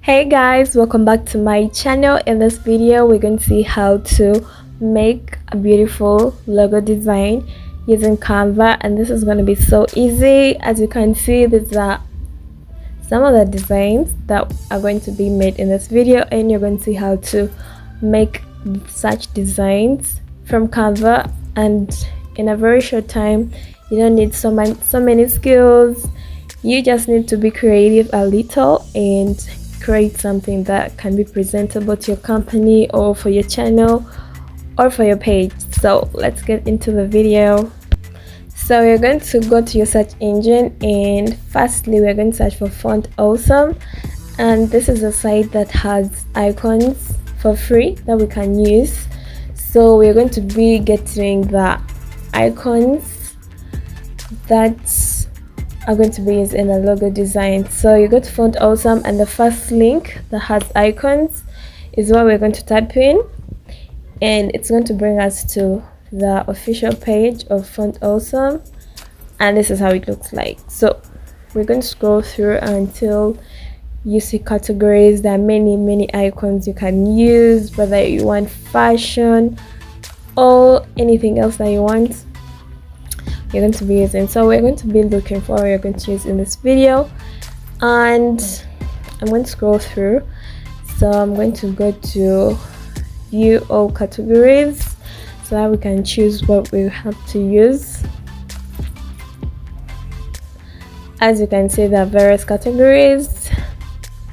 Hey guys, welcome back to my channel. In this video we're going to see how to make a beautiful logo design using Canva, and this is going to be so easy. As you can see, these are some of the designs that are going to be made in this video, and you're going to see how to make such designs from Canva, and in a very short time. You don't need so many skills. You just need to be creative a little and create something that can be presentable to your company or for your channel or for your page. So let's get into the video. So you're going to go to your search engine, and firstly we're going to search for Font Awesome, and this is a site that has icons for free that we can use. So we're going to be getting the icons that are going to be used in the logo design. So you go to Font Awesome, and the first link that has icons is what we're going to type in, and it's going to bring us to the official page of Font Awesome, and this is how it looks like. So we're going to scroll through until you see categories. There are many icons you can use, whether you want fashion or anything else that you want, you're going to be using. So we're going to be looking for what we're going to use in this video, and I'm going to scroll through. So I'm going to go to view all categories so that we can choose what we have to use. As you can see, there are various categories,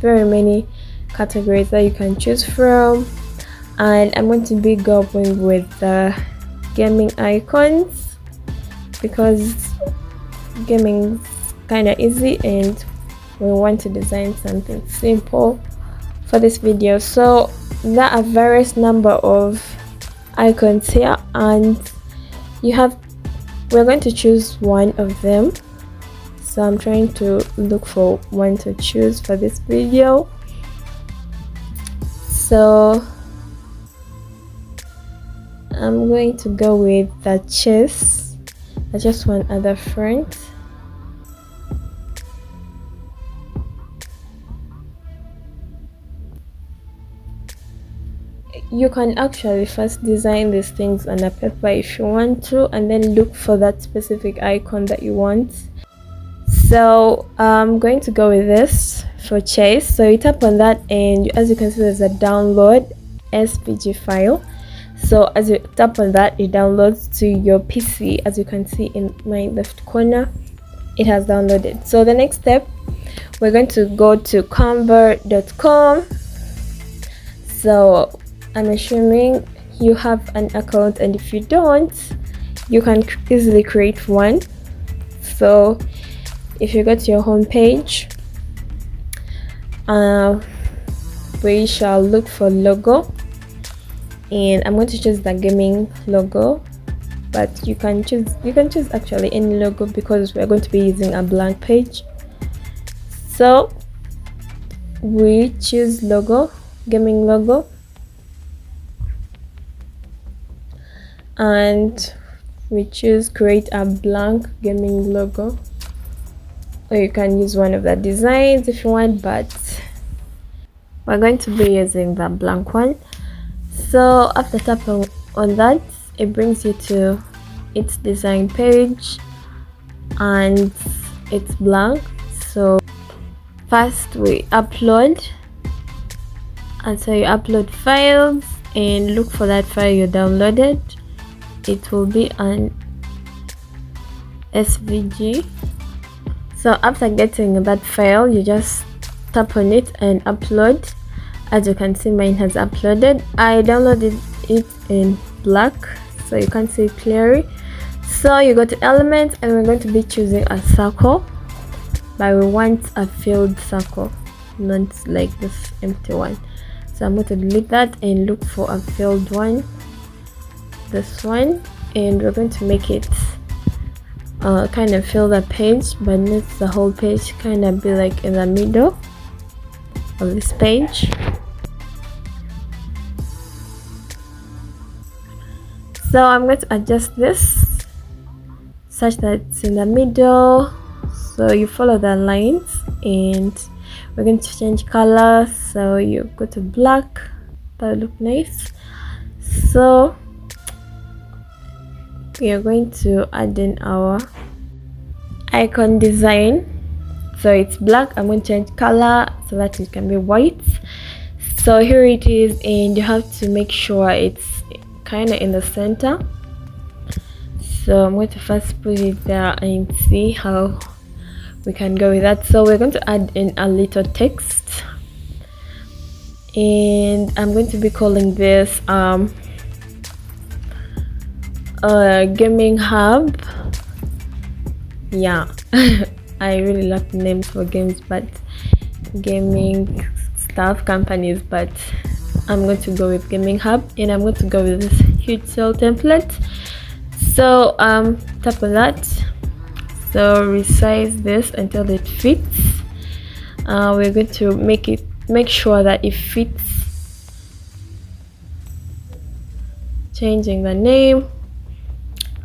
very many categories that you can choose from, and I'm going to be going with the gaming icons because gaming is kind of easy and we want to design something simple for this video. So there are various number of icons here, and we're going to choose one of them. So I'm trying to look for one to choose for this video. So I'm going to go with the chess. I just want other front. You can actually first design these things on a paper if you want to, and then look for that specific icon that you want. So I'm going to go with this for chase. So you tap on that, and as you can see, there's a download SVG file. So as you tap on that, it downloads to your PC. As you can see in my left corner, it has downloaded. So the next step, we're going to go to canva.com. So I'm assuming you have an account, and if you don't, you can easily create one. So if you go to your home page, we shall look for logo, and I'm going to choose the gaming logo, but you can choose actually any logo because we're going to be using a blank page. So we choose logo, gaming logo, and we choose create a blank gaming logo, or you can use one of the designs if you want, but we're going to be using the blank one. So after tapping on that, it brings you to its design page, and it's blank. So first we upload, and so you upload files and look for that file you downloaded. It will be an SVG. So after getting that file, you just tap on it and upload. As you can see, mine has uploaded. I downloaded it in black so you can't see it clearly. So you go to elements, and we're going to be choosing a circle, but we want a filled circle, not like this empty one. So I'm going to delete that and look for a filled one, this one, and we're going to make it kind of fill the page, but not the whole page, kind of be like in the middle of this page. So I'm going to adjust this such that it's in the middle, so you follow the lines, and we're going to change color. So you go to black, that will look nice. So we are going to add in our icon design. So it's black. I'm going to change color so that it can be white. So here it is, and you have to make sure it's kind of in the center. So I'm going to first put it there and see how we can go with that. So we're going to add in a little text, and I'm going to be calling this gaming hub. Yeah. I really love names for games, but gaming stuff companies, but I'm going to go with gaming hub, and I'm going to go with this huge cell template. So tap on that. So resize this until it fits. We're going to make sure that it fits. Changing the name.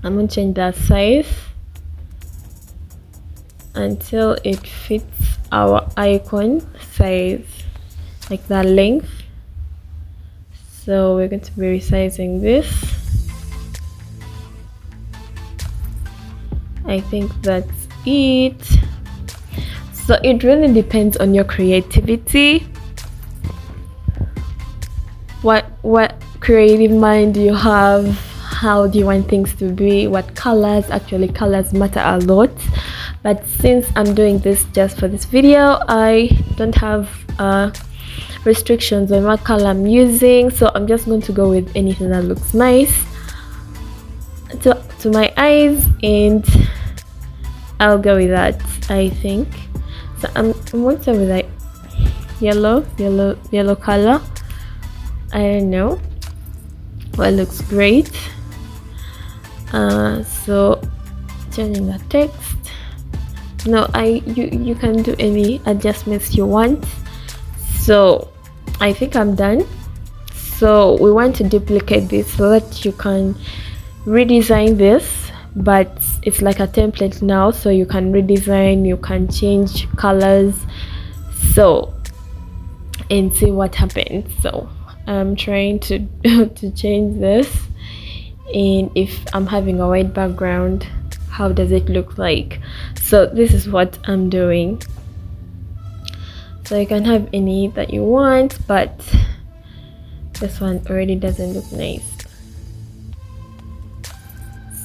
I'm going to change the size until it fits our icon size, like that length. So we're going to be resizing this. I think that's it. So it really depends on your creativity. What creative mind do you have? How do you want things to be? What colors? Actually, colors matter a lot. But since I'm doing this just for this video, I don't have restrictions on what color I'm using, so I'm just going to go with anything that looks nice to my eyes, and I'll go with that, I think. So I'm going to start with like yellow color. I don't know, well, it looks great. So changing the text. No, you can do any adjustments you want. So I think I'm done. So we want to duplicate this so that you can redesign this, but it's like a template now, so you can redesign, you can change colors, so and see what happens. So I'm trying to to change this, and if I'm having a white background, how does it look like? So this is what I'm doing. So you can have any that you want, but this one already doesn't look nice.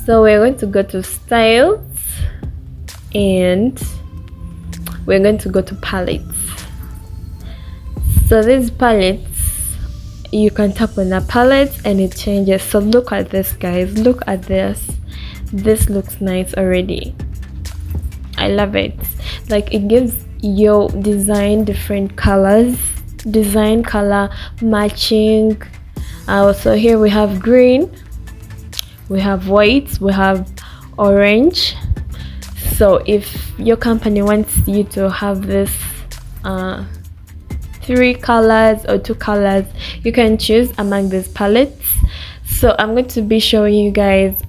So we're going to go to styles, and we're going to go to palettes. So these palettes, you can tap on the palette and it changes. So look at this, guys, look at this. This looks nice already. I love it. Like, it gives your design different colors, design color matching. So here we have green, we have white, we have orange. So if your company wants you to have this 3 colors or 2 colors, you can choose among these palettes. So I'm going to be showing you guys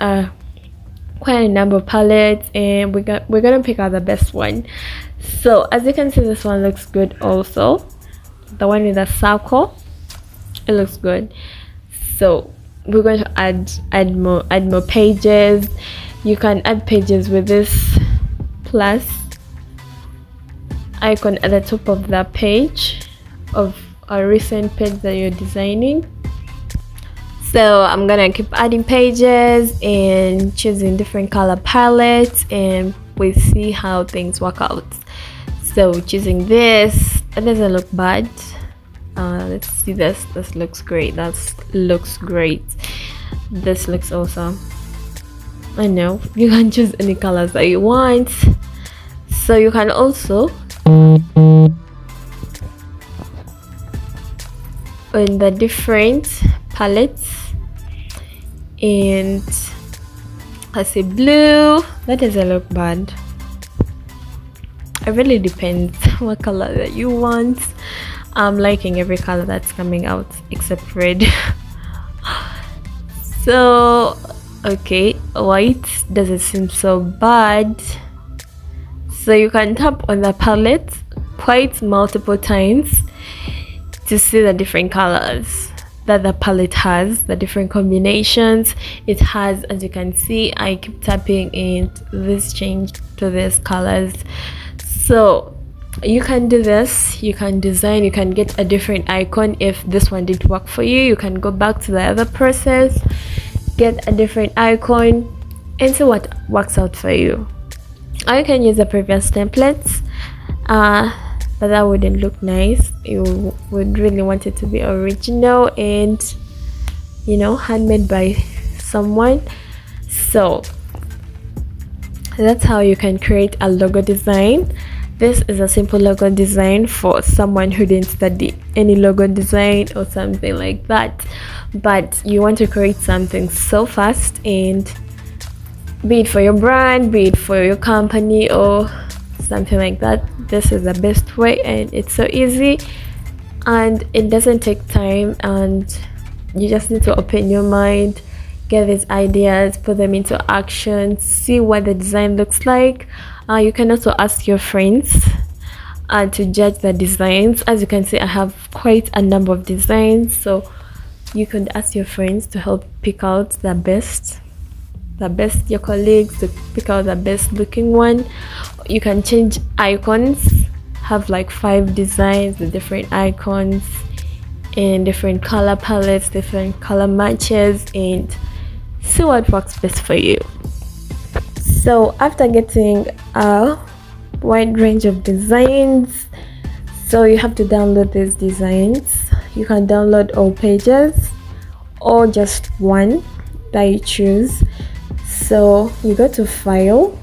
quite a number of palettes, and we're gonna pick out the best one. So as you can see, this one looks good also. The one with the circle, it looks good. So we're going to add more pages. You can add pages with this plus icon at the top of the page of a recent page that you're designing. So I'm gonna keep adding pages and choosing different color palettes, and we'll see how things work out. So choosing this, it doesn't look bad. Let's see this. This looks great. That looks great. This looks awesome. I know you can choose any colors that you want. So you can also in the different palettes, and I say blue. That doesn't look bad. It really depends what color that you want. I'm liking every color that's coming out except red. So okay, white doesn't seem so bad. So you can tap on the palette quite multiple times to see the different colors that the palette has, the different combinations it has. As you can see, I keep tapping and this changed to these colors. So you can do this, you can design, you can get a different icon. If this one didn't work for you, you can go back to the other process, get a different icon and see what works out for you. Or you can use the previous templates, but that wouldn't look nice. You would really want it to be original and, you know, handmade by someone. So that's how you can create a logo design. This is a simple logo design for someone who didn't study any logo design or something like that, but you want to create something so fast, and be it for your brand, be it for your company or something like that, this is the best way. And it's so easy and it doesn't take time, and you just need to open your mind, get these ideas, put them into action, see what the design looks like. You can also ask your friends to judge the designs. As you can see, I have quite a number of designs, so you could ask your friends to help pick out the best, your colleagues to pick out the best looking one. You can change icons, have like 5 designs with different icons and different color palettes, different color matches, and see what works best for you. So after getting a wide range of designs, so you have to download these designs. You can download all pages or just one that you choose. So you go to file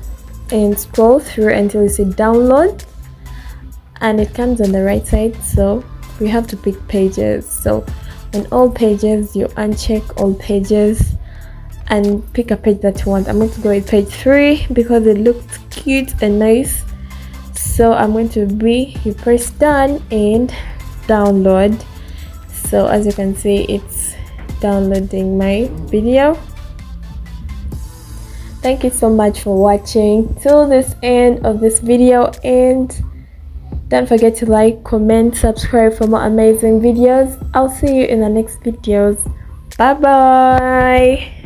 and scroll through until you see download, and it comes on the right side. So we have to pick pages. So on all pages, you uncheck all pages and pick a page that you want. I'm going to go with page 3 because it looked cute and nice. So I'm going to you press done and download. So as you can see, it's downloading my video. Thank you so much for watching till this end of this video, and don't forget to like, comment, subscribe for more amazing videos. I'll see you in the next videos. Bye bye.